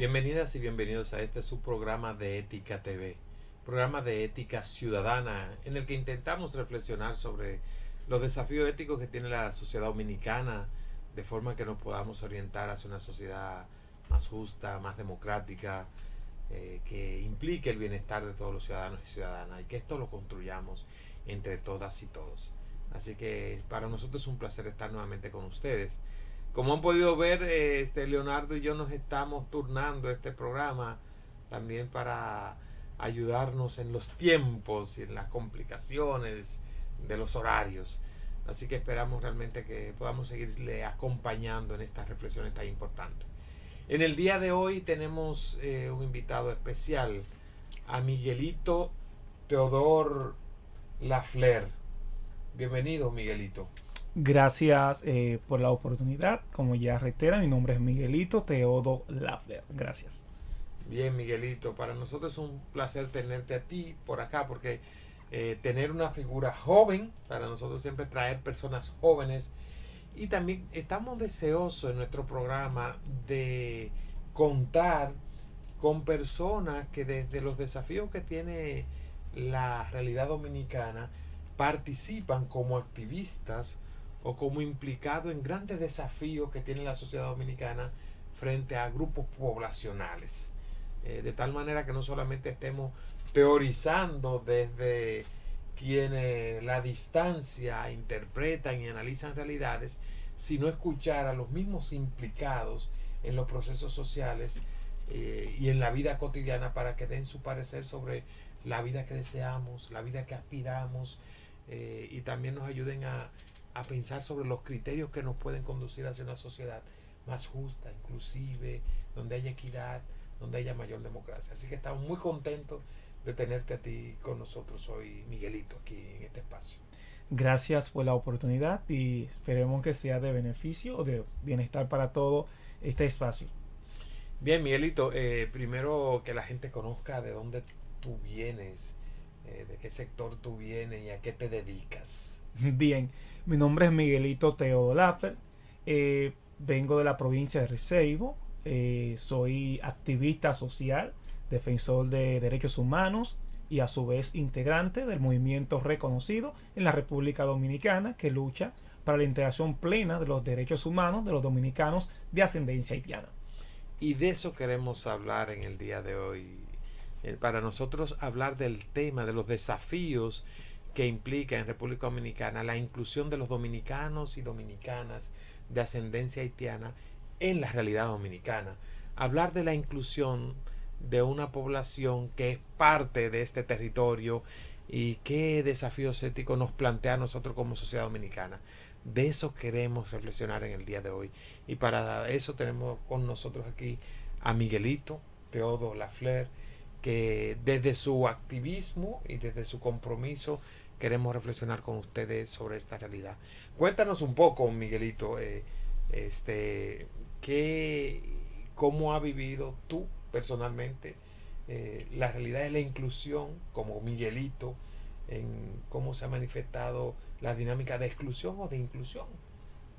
Bienvenidas y bienvenidos a este su programa de Ética TV, programa de ética ciudadana, en el que intentamos reflexionar sobre los desafíos éticos que tiene la sociedad dominicana, de forma que nos podamos orientar hacia una sociedad más justa, más democrática, que implique el bienestar de todos los ciudadanos y ciudadanas, y que esto lo construyamos entre todas y todos. Así que para nosotros es un placer estar nuevamente con ustedes. Como han podido ver, Leonardo y yo nos estamos turnando este programa también para ayudarnos en los tiempos y en las complicaciones de los horarios. Así que esperamos realmente que podamos seguirle acompañando en estas reflexiones tan importantes. En el día de hoy tenemos un invitado especial, a Miguelito Teodor Lafler. Bienvenido, Miguelito. Gracias por la oportunidad. Como ya reitera, mi nombre es Miguelito Teodo Lafler. Gracias. Bien, Miguelito, para nosotros es un placer tenerte a ti por acá, porque tener una figura joven, para nosotros siempre traer personas jóvenes, y también estamos deseosos en nuestro programa de contar con personas que desde los desafíos que tiene la realidad dominicana participan como activistas o como implicados en grandes desafíos que tiene la sociedad dominicana frente a grupos poblacionales. De tal manera que no solamente estemos teorizando desde quienes la distancia interpretan y analizan realidades, sino escuchar a los mismos implicados en los procesos sociales y en la vida cotidiana para que den su parecer sobre la vida que deseamos, la vida que aspiramos, y también nos ayuden a pensar sobre los criterios que nos pueden conducir hacia una sociedad más justa, inclusive, donde haya equidad, donde haya mayor democracia. Así que estamos muy contentos de tenerte a ti con nosotros hoy, Miguelito, aquí en este espacio. Gracias por la oportunidad y esperemos que sea de beneficio o de bienestar para todo este espacio. Bien, Miguelito, primero que la gente conozca de dónde tú vienes, de qué sector tú vienes y a qué te dedicas. Bien, mi nombre es Miguelito Teodo Lafler. Vengo de la provincia de Receibo. Soy activista social, defensor de derechos humanos y a su vez integrante del movimiento reconocido en la República Dominicana que lucha para la integración plena de los derechos humanos de los dominicanos de ascendencia haitiana. Y de eso queremos hablar en el día de hoy. Para nosotros hablar del tema, de los desafíos que implica en República Dominicana la inclusión de los dominicanos y dominicanas de ascendencia haitiana en la realidad dominicana. Hablar de la inclusión de una población que es parte de este territorio y qué desafíos éticos nos plantea a nosotros como sociedad dominicana. De eso queremos reflexionar en el día de hoy. Y para eso tenemos con nosotros aquí a Miguelito Teodo Lafler, que desde su activismo y desde su compromiso queremos reflexionar con ustedes sobre esta realidad. Cuéntanos un poco, Miguelito, cómo ha vivido tú personalmente la realidad de la inclusión como Miguelito, en cómo se ha manifestado la dinámica de exclusión o de inclusión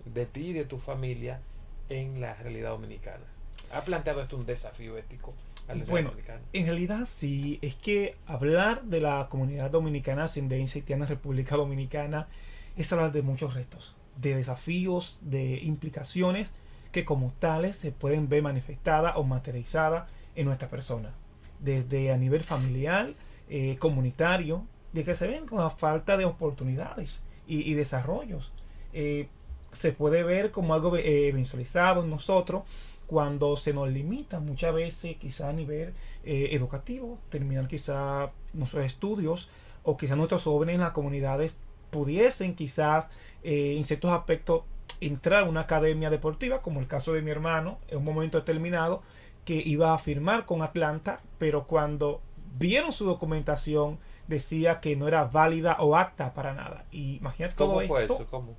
de ti y de tu familia en la realidad dominicana. ¿Ha planteado esto un desafío ético a la realidad Bueno, dominicana? en realidad sí, es que hablar de la comunidad dominicana, ascendencia haitiana en República Dominicana, es hablar de muchos retos, de desafíos, de implicaciones que como tales se pueden ver manifestadas o materializadas en nuestra persona. Desde a nivel familiar, comunitario, de que se ven con la falta de oportunidades y desarrollos. Se puede ver como algo visualizado en nosotros cuando se nos limita muchas veces quizá a nivel educativo, terminar quizá nuestros estudios o quizá nuestros jóvenes en las comunidades pudiesen quizás en ciertos aspectos entrar a una academia deportiva, como el caso de mi hermano, en un momento determinado, que iba a firmar con Atlanta, pero cuando vieron su documentación decía que no era válida o apta para nada. Y imagínate todo ¿Cómo esto. fue eso? ¿Cómo?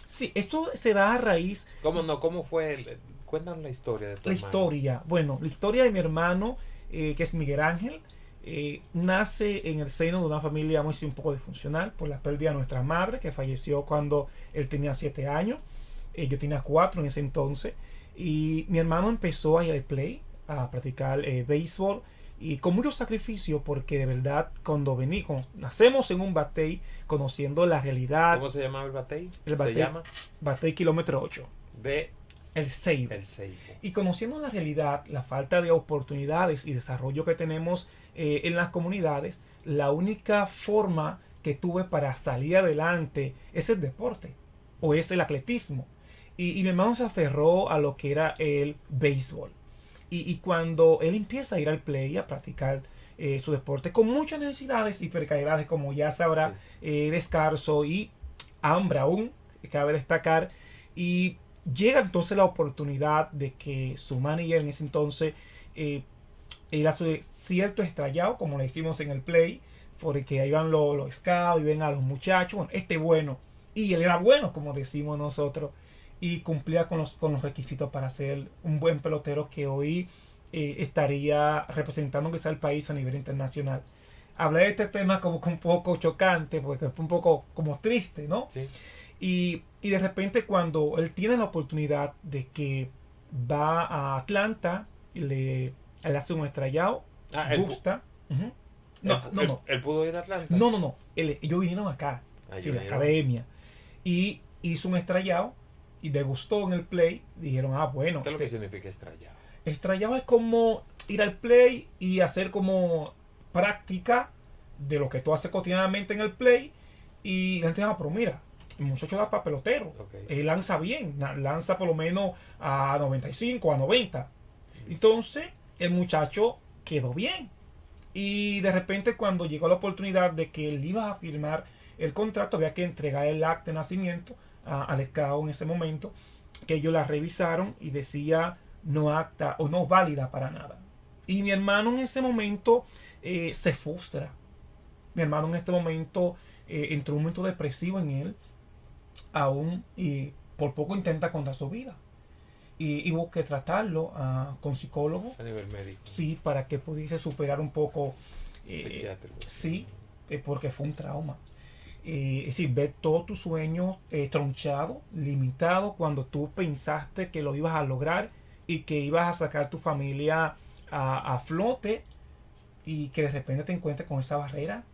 Sí, esto se da a raíz. ¿Cómo no? ¿Cómo fue? Cuéntanos la historia de tu La hermano. historia. Bueno, la historia de mi hermano, que es Miguel Ángel, nace en el seno de una familia muy un poco disfuncional por la pérdida de nuestra madre, que falleció cuando él tenía 7 años. Yo tenía 4 en ese entonces. Y mi hermano empezó a ir al play, a practicar béisbol y con mucho sacrificio porque de verdad cuando nacemos en un batey conociendo la realidad. ¿Cómo se llama el batey? El batey, se llama batey kilómetro 8. de El Ceibo. El Ceibo. Y conociendo la realidad, la falta de oportunidades y desarrollo que tenemos en las comunidades, la única forma que tuve para salir adelante es el deporte o es el atletismo. Y mi hermano se aferró a lo que era el béisbol. Y cuando él empieza a ir al play, a practicar su deporte, con muchas necesidades y precariedades, como ya sabrá, descanso y hambre aún, cabe destacar. Y llega entonces la oportunidad de que su manager en ese entonces él hace cierto estrellado, como le decimos en el play, porque ahí van los scouts y ven a los muchachos, bueno, bueno, y él era bueno, como decimos nosotros, y cumplía con los requisitos para ser un buen pelotero que hoy estaría representando quizá el país a nivel internacional. Hablé de este tema como que un poco chocante, porque es un poco como triste, ¿no? Sí. Y de repente cuando él tiene la oportunidad de que va a Atlanta y él hace un estrellado, gusta. No. ¿Él pudo ir a Atlanta? No. Ellos vinieron acá, en la academia. Y hizo un estrellado y le gustó en el play. Dijeron, bueno. ¿Qué es lo que significa estrellado? Estrellado es como ir al play y hacer como práctica de lo que tú haces cotidianamente en el play. Y la gente dice, pero mira, el muchacho da para pelotero. Él lanza bien, lanza por lo menos a 95, a 90. Entonces, el muchacho quedó bien. Y de repente, cuando llegó la oportunidad de que él iba a firmar el contrato, había que entregar el acta de nacimiento al scout en ese momento, que ellos la revisaron y decía no acta o no válida para nada. Y mi hermano en ese momento se frustra. Mi hermano en este momento entró en un momento depresivo en él, aún, y por poco intenta contra su vida. Y hubo que tratarlo con psicólogo. A nivel médico. Sí, para que pudiese superar un poco. Sí, porque fue un trauma. Es decir, ver todos tus sueños tronchados, limitados, cuando tú pensaste que lo ibas a lograr y que ibas a sacar tu familia a flote y que de repente te encuentres con esa barrera.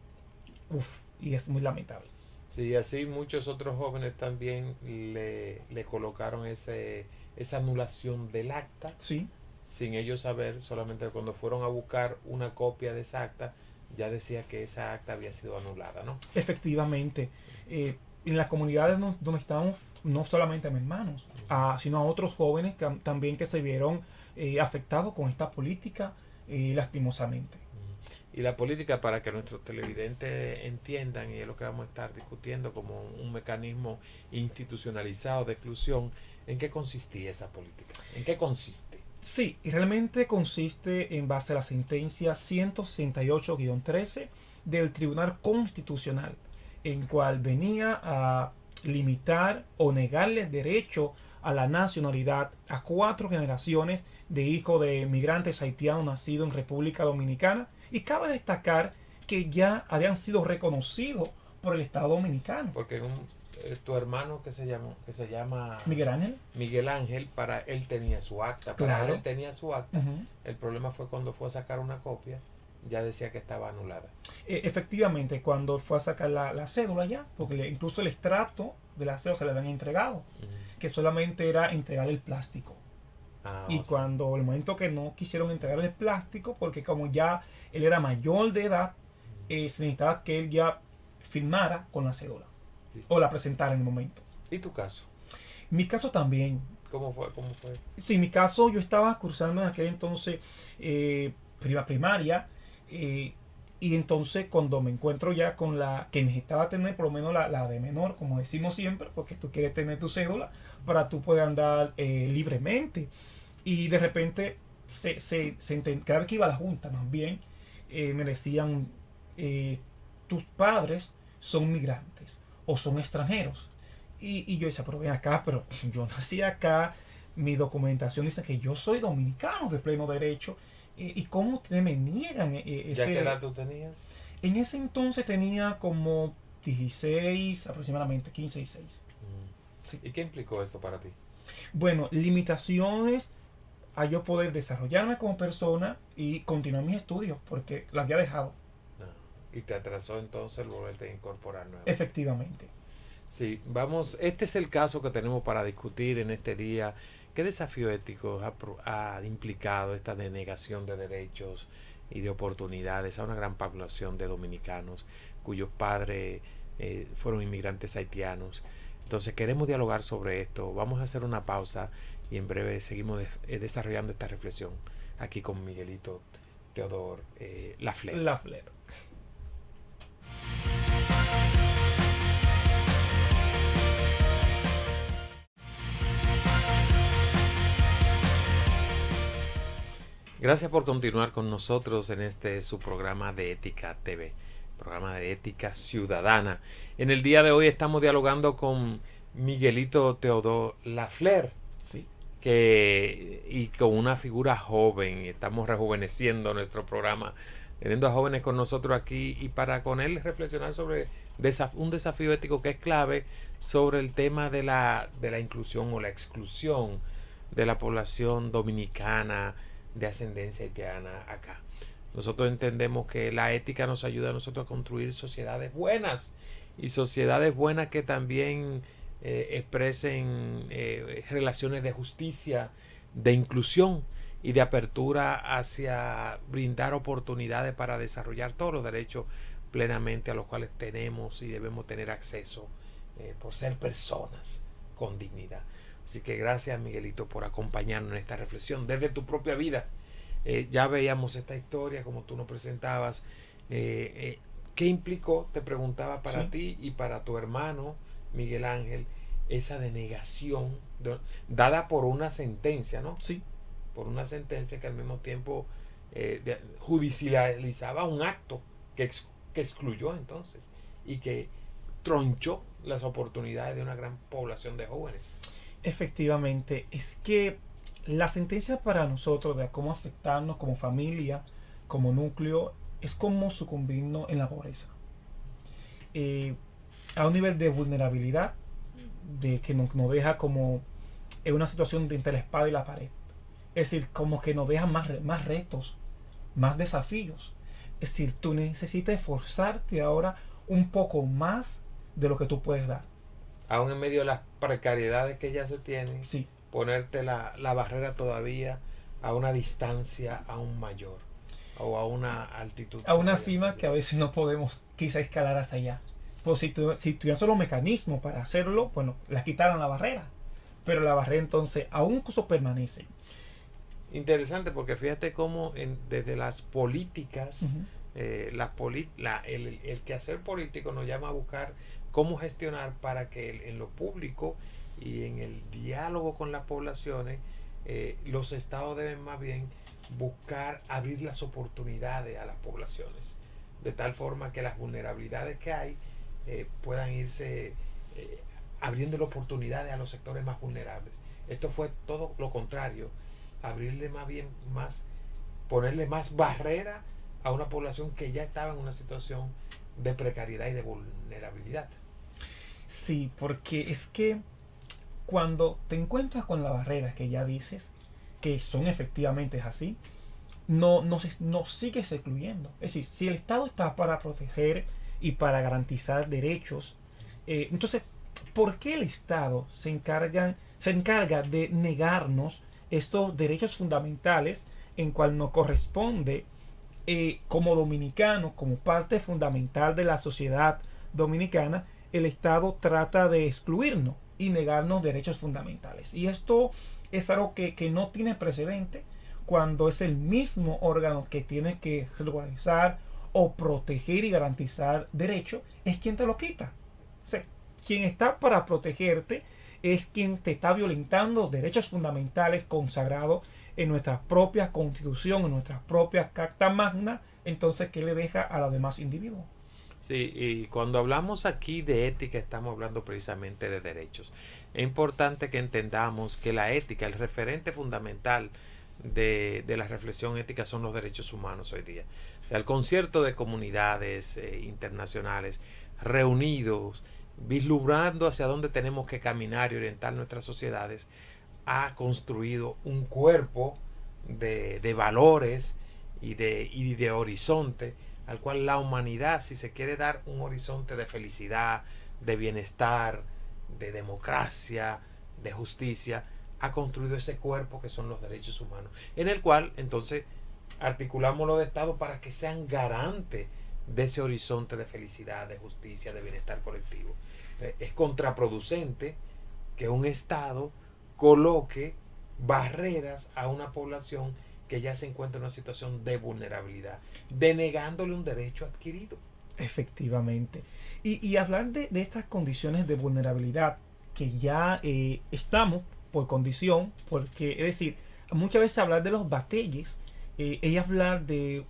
Y es muy lamentable. Sí, así muchos otros jóvenes también le colocaron esa anulación del acta, sí, sin ellos saber, solamente cuando fueron a buscar una copia de esa acta, ya decía que esa acta había sido anulada, ¿no? Efectivamente. En las comunidades donde estamos, no solamente a mis hermanos, sino a otros jóvenes también que se vieron afectados con esta política, lastimosamente. Y la política, para que nuestros televidentes entiendan, y es lo que vamos a estar discutiendo como un mecanismo institucionalizado de exclusión, ¿en qué consistía esa política? ¿En qué consiste? Sí, y realmente consiste en base a la sentencia 168-13 del Tribunal Constitucional, en cual venía a limitar o negarle el derecho a la nacionalidad a 4 generaciones de hijos de migrantes haitianos nacidos en República Dominicana. Y cabe destacar que ya habían sido reconocidos por el Estado Dominicano. Porque tu hermano que se llama Miguel Ángel, para él tenía su acta. Claro. Para él tenía su acta. El problema fue cuando fue a sacar una copia, ya decía que estaba anulada. Efectivamente, cuando fue a sacar la cédula ya, porque incluso el extracto de la cédula se le habían entregado, que solamente era entregar el plástico. Y cuando el momento que no quisieron entregar el plástico, porque como ya él era mayor de edad, se necesitaba que él ya firmara con la cédula. Sí. O la presentara en el momento. ¿Y tu caso? Mi caso también. ¿Cómo fue? Sí, mi caso, yo estaba cursando en aquel entonces primaria. Y entonces cuando me encuentro ya con la que necesitaba tener, por lo menos la de menor, como decimos siempre, porque tú quieres tener tu cédula para tú poder andar libremente. Y de repente, cada vez que iba a la junta, más bien, me decían, tus padres son migrantes o son extranjeros. Y yo decía, pero ven acá, pero yo nací acá, mi documentación dice que yo soy dominicano de pleno derecho. ¿Y cómo ustedes me niegan ese? ¿Ya qué edad tú tenías? En ese entonces tenía como 16, aproximadamente 15 y 16. Sí. ¿Y qué implicó esto para ti? Bueno, limitaciones a yo poder desarrollarme como persona y continuar mis estudios, porque la había dejado. No. Y te atrasó entonces el volverte a incorporar nuevamente. Efectivamente. Sí, vamos, este es el caso que tenemos para discutir en este día. ¿Qué desafío ético ha implicado esta denegación de derechos y de oportunidades a una gran población de dominicanos cuyos padres fueron inmigrantes haitianos? Entonces queremos dialogar sobre esto. Vamos a hacer una pausa y en breve seguimos desarrollando esta reflexión aquí con Miguelito Teodor Lafleur. Lafleur. Gracias por continuar con nosotros en este su programa de Ética TV, programa de ética ciudadana. En el día de hoy estamos dialogando con Miguelito Teodor Lafleur, Sí. y con una figura joven. Estamos rejuveneciendo nuestro programa, teniendo a jóvenes con nosotros aquí y para con él reflexionar sobre un desafío ético que es clave sobre el tema de la inclusión o la exclusión de la población dominicana de ascendencia haitiana acá. Nosotros entendemos que la ética nos ayuda a nosotros a construir sociedades buenas y sociedades buenas que también expresen relaciones de justicia, de inclusión y de apertura hacia brindar oportunidades para desarrollar todos los derechos plenamente a los cuales tenemos y debemos tener acceso por ser personas con dignidad. Así que gracias, Miguelito, por acompañarnos en esta reflexión desde tu propia vida. Ya veíamos esta historia como tú nos presentabas. ¿Qué implicó, te preguntaba, para Sí. ti y para tu hermano Miguel Ángel, esa denegación dada por una sentencia, ¿no? Sí. Por una sentencia que al mismo tiempo judicializaba un acto que excluyó entonces y que tronchó las oportunidades de una gran población de jóvenes? Efectivamente, es que la sentencia para nosotros de cómo afectarnos como familia, como núcleo, es como sucumbirnos en la pobreza. A un nivel de vulnerabilidad, de que nos deja como en una situación de entre la espada y la pared. Es decir, como que nos deja más retos, más desafíos. Es decir, tú necesitas esforzarte ahora un poco más de lo que tú puedes dar. Aún en medio de las precariedades que ya se tienen, Sí. ponerte la barrera todavía a una distancia aún mayor o a una altitud. A una cima que a veces no podemos quizá escalar hacia allá. Pues si tuvieran solo mecanismos para hacerlo, bueno, les quitaron la barrera. Pero la barrera entonces aún eso permanece. Interesante, porque fíjate cómo desde las políticas, Uh-huh. el quehacer político nos llama a buscar cómo gestionar para que en lo público y en el diálogo con las poblaciones, los estados deben más bien buscar abrir las oportunidades a las poblaciones, de tal forma que las vulnerabilidades que hay puedan irse abriendo oportunidades a los sectores más vulnerables. Esto fue todo lo contrario, abrirle ponerle más barrera a una población que ya estaba en una situación de precariedad y de vulnerabilidad. Sí, porque es que cuando te encuentras con las barreras que ya dices, que son efectivamente así, no sigues excluyendo. Es decir, si el Estado está para proteger y para garantizar derechos, entonces, ¿por qué el Estado se encarga de negarnos estos derechos fundamentales en cual nos corresponde como dominicanos, como parte fundamental de la sociedad dominicana? El Estado trata de excluirnos y negarnos derechos fundamentales. Y esto es algo que no tiene precedente cuando es el mismo órgano que tiene que regularizar o proteger y garantizar derechos, es quien te lo quita. O sea, quien está para protegerte es quien te está violentando derechos fundamentales consagrados en nuestra propia constitución, en nuestra propia Carta Magna. Entonces, ¿qué le deja a los demás individuos? Sí, y cuando hablamos aquí de ética estamos hablando precisamente de derechos. Es importante que entendamos que la ética, el referente fundamental de la reflexión ética son los derechos humanos hoy día. O sea, el concierto de comunidades internacionales reunidos, vislumbrando hacia dónde tenemos que caminar y orientar nuestras sociedades, ha construido un cuerpo de valores y de horizonte, al cual la humanidad, si se quiere dar un horizonte de felicidad, de bienestar, de democracia, de justicia, ha construido ese cuerpo que son los derechos humanos, en el cual entonces articulamos los estados para que sean garantes de ese horizonte de felicidad, de justicia, de bienestar colectivo. Es contraproducente que un estado coloque barreras a una población que ya se encuentra en una situación de vulnerabilidad, denegándole un derecho adquirido. Efectivamente. Y hablar de estas condiciones de vulnerabilidad que ya estamos por condición, porque es decir, muchas veces hablar de los batalles es hablar de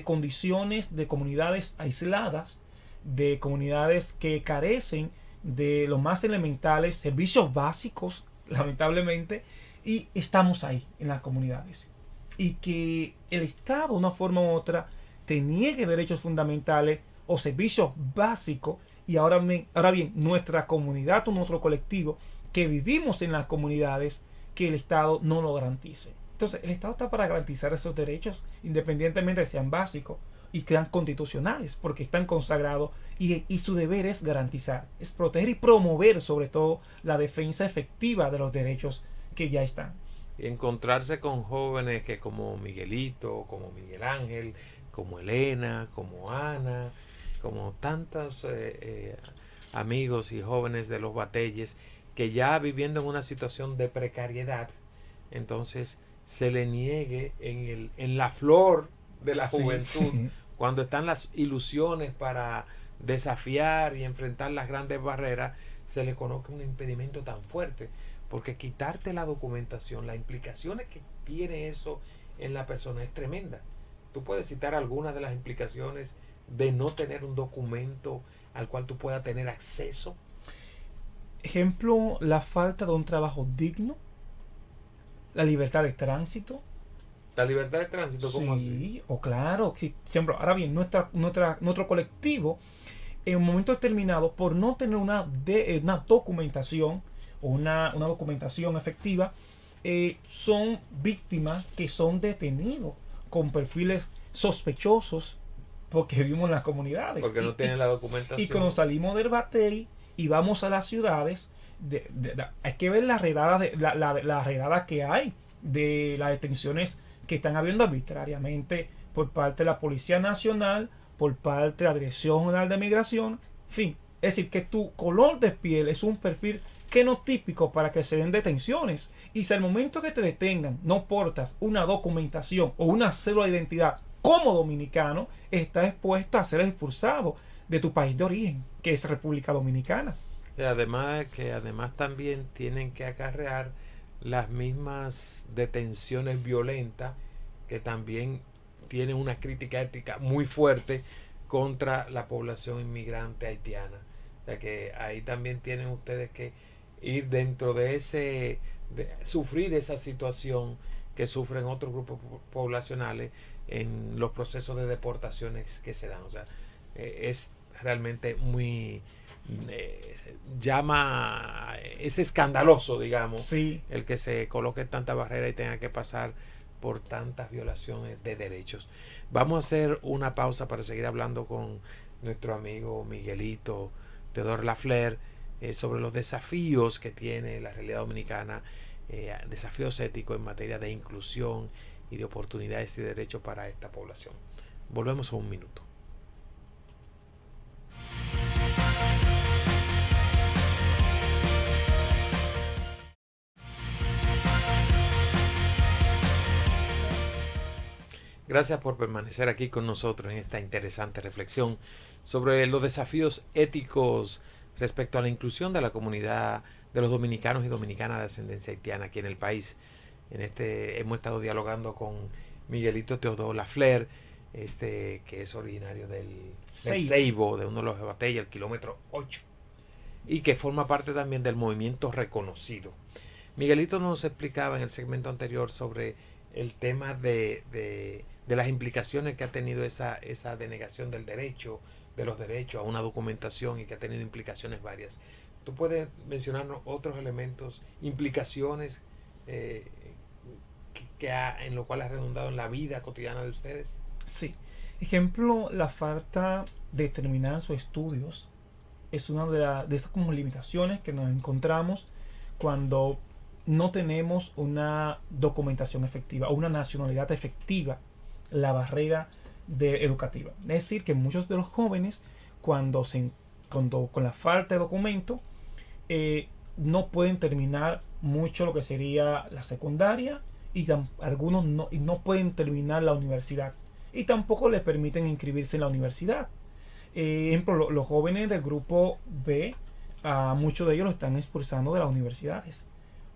condiciones de comunidades aisladas, de comunidades que carecen de los más elementales servicios básicos, lamentablemente, y estamos ahí en las comunidades. Y que el Estado, de una forma u otra, te niegue derechos fundamentales o servicios básicos, y ahora bien, nuestra comunidad o nuestro colectivo que vivimos en las comunidades, que el Estado no lo garantice. Entonces, el Estado está para garantizar esos derechos, independientemente de sean básicos y sean constitucionales, porque están consagrados y su deber es garantizar, es proteger y promover sobre todo la defensa efectiva de los derechos que ya están. Y encontrarse con jóvenes que como Miguelito, como Miguel Ángel, como Elena, como Ana, como tantos amigos y jóvenes de los batelles que ya viviendo en una situación de precariedad, entonces se le niegue en la flor de la juventud, Sí. cuando están las ilusiones para desafiar y enfrentar las grandes barreras, se le coloca un impedimento tan fuerte, porque quitarte la documentación, las implicaciones que tiene eso en la persona es tremenda. Tú puedes citar algunas de las implicaciones de no tener un documento al cual tú puedas tener acceso. Ejemplo, la falta de un trabajo digno, la libertad de tránsito. La libertad de tránsito, ¿cómo así? Sí, o claro, sí, siempre. Ahora bien, nuestro colectivo, en un momento determinado, por no tener una documentación o una documentación efectiva, son víctimas que son detenidos con perfiles sospechosos porque vivimos en las comunidades. Porque no tienen la Y documentación. cuando salimos del batey y vamos a las ciudades, hay que ver las redadas, las redadas que hay, de las detenciones que están habiendo arbitrariamente por parte de la Policía Nacional, por parte de la Dirección General de Migración, en fin. Es decir, que tu color de piel es un perfil que no típico para que se den detenciones. Y si al momento que te detengan no portas una documentación o una cédula de identidad como dominicano, estás expuesto a ser expulsado de tu país de origen, que es República Dominicana. Y además también tienen que acarrear las mismas detenciones violentas que también tienen una crítica ética muy fuerte contra la población inmigrante haitiana. O sea que ahí también tienen ustedes que ir dentro de sufrir esa situación que sufren otros grupos poblacionales en los procesos de deportaciones que se dan. O sea, es realmente muy es escandaloso, digamos, Sí. el que se coloque tanta barrera y tenga que pasar por tantas violaciones de derechos. Vamos a hacer una pausa para seguir hablando con nuestro amigo Miguelito Teodoro Lafleur sobre los desafíos que tiene la realidad dominicana, desafíos éticos en materia de inclusión y de oportunidades y derechos para esta población. Volvemos en un minuto. Gracias por permanecer aquí con nosotros en esta interesante reflexión sobre los desafíos éticos respecto a la inclusión de la comunidad de los dominicanos y dominicanas de ascendencia haitiana aquí en el país. Hemos estado dialogando con Miguelito Teodoro Lafleur, que es originario del Ceibo, de uno de los batalles, el kilómetro 8, y que forma parte también del movimiento Reconocido. Miguelito nos explicaba en el segmento anterior sobre el tema de las implicaciones que ha tenido esa denegación del derecho, de los derechos a una documentación, y que ha tenido implicaciones varias. ¿Tú puedes mencionarnos otros elementos, implicaciones en lo cual ha redundado en la vida cotidiana de ustedes? Sí. Ejemplo, la falta de terminar sus estudios es una de esas como limitaciones que nos encontramos cuando no tenemos una documentación efectiva o una nacionalidad efectiva, la barrera educativa. Es decir, que muchos de los jóvenes, cuando con la falta de documento, no pueden terminar mucho lo que sería la secundaria y algunos no pueden terminar la universidad y tampoco les permiten inscribirse en la universidad. Ejemplo, los jóvenes del grupo B, a muchos de ellos lo están expulsando de las universidades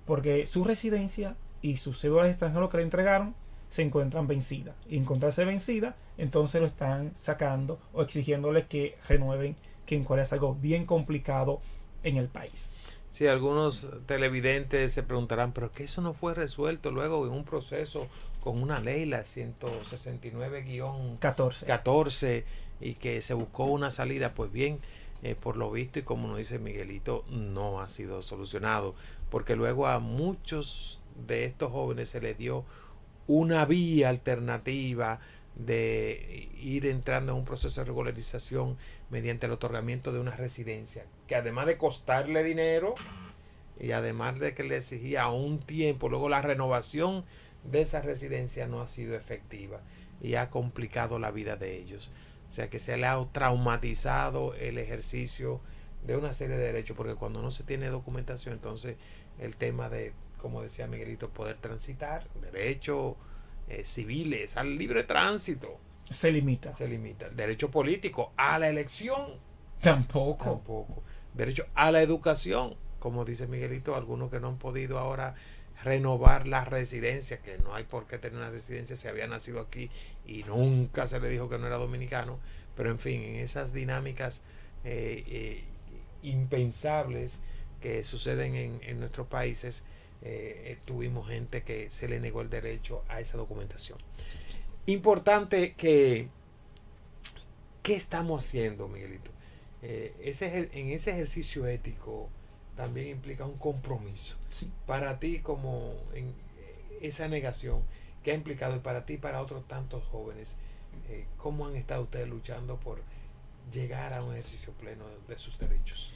porque su residencia y sus cédulas de extranjero que le entregaron se encuentran vencidas. Y encontrarse vencida, entonces lo están sacando o exigiéndoles que renueven, que en Corea es algo bien complicado en el país. Sí, algunos televidentes se preguntarán, pero que eso no fue resuelto luego en un proceso con una ley, la 169-14, y que se buscó una salida. Pues bien, por lo visto y como nos dice Miguelito, no ha sido solucionado, porque luego a muchos de estos jóvenes se les dio una vía alternativa de ir entrando en un proceso de regularización mediante el otorgamiento de una residencia, que además de costarle dinero y además de que le exigía un tiempo, luego la renovación de esa residencia no ha sido efectiva y ha complicado la vida de ellos. O sea que se le ha traumatizado el ejercicio de una serie de derechos, porque cuando no se tiene documentación, entonces el tema de, como decía Miguelito, poder transitar, derechos civiles, al libre tránsito, se limita. El derecho político a la elección, tampoco. Derecho a la educación, como dice Miguelito, algunos que no han podido ahora renovar la residencia, que no hay por qué tener una residencia si había nacido aquí y nunca se le dijo que no era dominicano. Pero en fin, en esas dinámicas impensables que suceden en nuestros países, tuvimos gente que se le negó el derecho a esa documentación. Importante que ¿qué estamos haciendo, Miguelito? En ese ejercicio ético también implica un compromiso. Sí. Para ti, como en esa negación que ha implicado, y para ti y para otros tantos jóvenes, ¿cómo han estado ustedes luchando por llegar a un ejercicio pleno de sus derechos?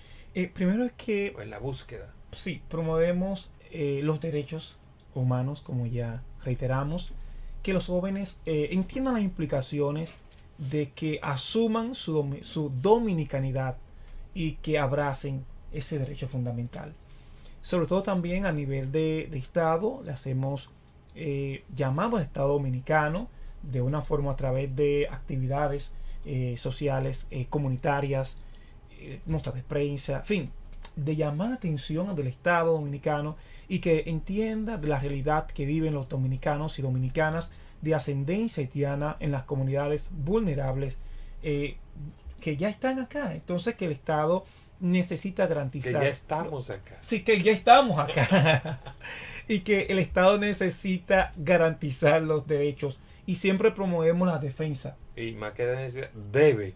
Primero es que O en la búsqueda. Sí, promovemos los derechos humanos, como ya reiteramos, que los jóvenes entiendan las implicaciones de que asuman su dominicanidad y que abracen ese derecho fundamental. Sobre todo también a nivel de Estado, le hacemos llamado al Estado dominicano de una forma a través de actividades sociales, comunitarias, notas de prensa, en fin, de llamar la atención del Estado dominicano y que entienda de la realidad que viven los dominicanos y dominicanas de ascendencia haitiana en las comunidades vulnerables que ya están acá. Entonces que el Estado necesita garantizar... Que ya estamos acá. Sí, que ya estamos acá. Y que el Estado necesita garantizar los derechos. Y siempre promovemos la defensa. Y más que debe.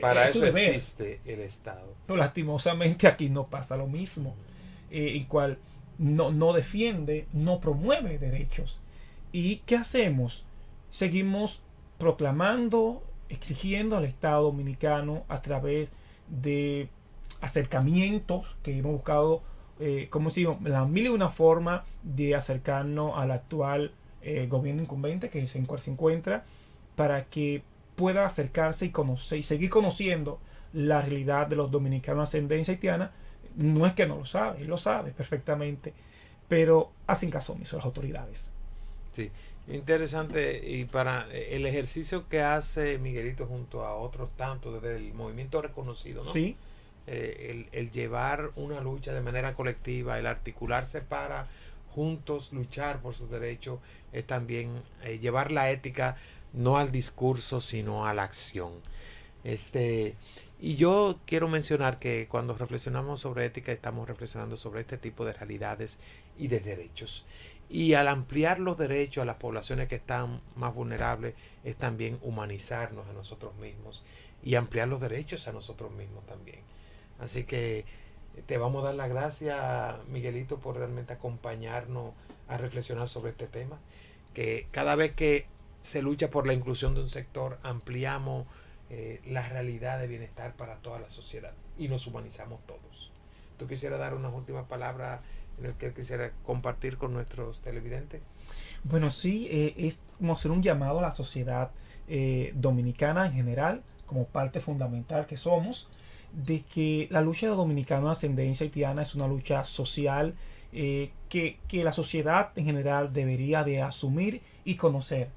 Para eso existe el Estado. Pero lastimosamente aquí no pasa lo mismo. En cual no defiende, no promueve derechos. ¿Y qué hacemos? Seguimos proclamando, exigiendo al Estado dominicano a través de acercamientos que hemos buscado, como si la mil y una forma de acercarnos al actual gobierno incumbente que se encuentra, para que pueda acercarse y conocer y seguir conociendo la realidad de los dominicanos de ascendencia haitiana. No es que no lo sabe, él lo sabe perfectamente, pero hacen caso omiso las autoridades. Sí, interesante. Y para el ejercicio que hace Miguelito junto a otros tantos desde el movimiento reconocido, ¿no? Sí. El llevar una lucha de manera colectiva, el articularse para juntos luchar por sus derechos, es también llevar la ética no al discurso, sino a la acción. Y yo quiero mencionar que cuando reflexionamos sobre ética, estamos reflexionando sobre este tipo de realidades y de derechos. Y al ampliar los derechos a las poblaciones que están más vulnerables, es también humanizarnos a nosotros mismos y ampliar los derechos a nosotros mismos también. Así que Te vamos a dar las gracias, Miguelito, por realmente acompañarnos a reflexionar sobre este tema. Que cada vez que se lucha por la inclusión de un sector, ampliamos la realidad de bienestar para toda la sociedad y nos humanizamos todos. ¿Tú quisieras dar unas últimas palabras en el que quisiera compartir con nuestros televidentes? Bueno, sí, es como hacer un llamado a la sociedad dominicana en general, como parte fundamental que somos, de que la lucha de dominicanos de ascendencia haitiana es una lucha social que la sociedad en general debería de asumir y conocer,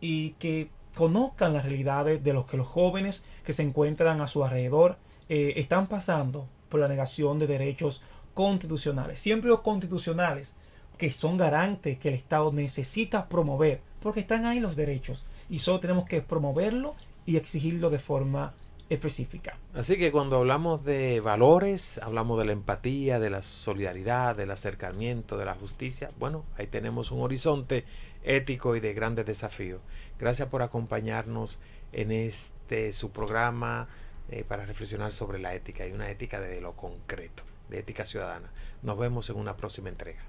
y que conozcan las realidades de los que los jóvenes que se encuentran a su alrededor están pasando por la negación de derechos constitucionales, siempre los constitucionales, que son garantes que el Estado necesita promover, porque están ahí los derechos y solo tenemos que promoverlo y exigirlo de forma específica. Así que cuando hablamos de valores, hablamos de la empatía, de la solidaridad, del acercamiento, de la justicia. Bueno, ahí tenemos un horizonte ético y de grandes desafíos. Gracias por acompañarnos en su programa para reflexionar sobre la ética y una ética de lo concreto, de ética ciudadana. Nos vemos en una próxima entrega.